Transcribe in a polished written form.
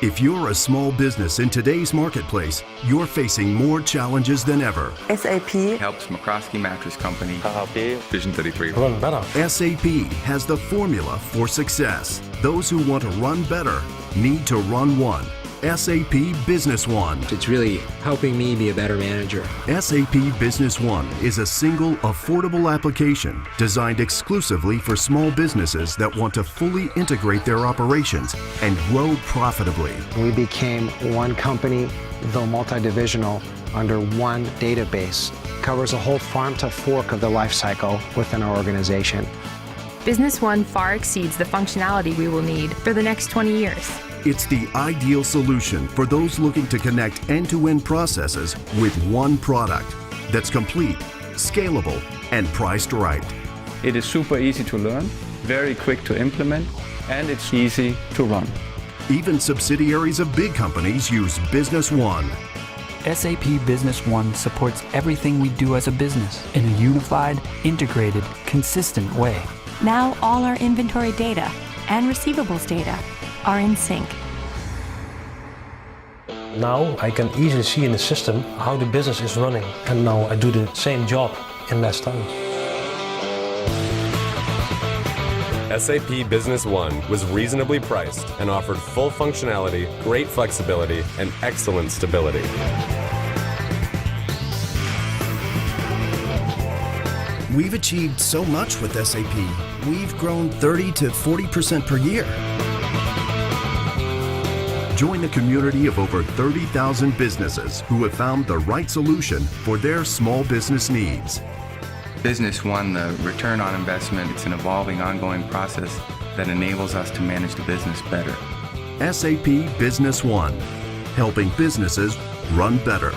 If you're a small business in today's marketplace, you're facing more challenges than ever. SAP helps McCroskey Mattress Company Vision 33 run better. SAP has the formula for success. Those who want to run better need to run one. SAP Business One. It's really helping me be a better manager. SAP Business One is a single, affordable application designed exclusively for small businesses that want to fully integrate their operations and grow profitably. We became one company, though multi-divisional, under one database. Covers a whole farm to fork of the life cycle within our organization. Business One far exceeds the functionality we will need for the next 20 years. It's the ideal solution for those looking to connect end-to-end processes with one product that's complete, scalable, and priced right. It is super easy to learn, very quick to implement, and it's easy to run. Even subsidiaries of big companies use Business One. SAP Business One supports everything we do as a business in a unified, integrated, consistent way. Now all our inventory data and receivables data are in sync. Now I can easily see in the system how the business is running, and now I do the same job in less time. SAP Business One was reasonably priced and offered full functionality, great flexibility, and excellent stability. We've achieved so much with SAP. We've grown 30 to 40% per year. Join the community of over 30,000 businesses who have found the right solution for their small business needs. Business One, the return on investment, it's an evolving, ongoing process that enables us to manage the business better. SAP Business One, helping businesses run better.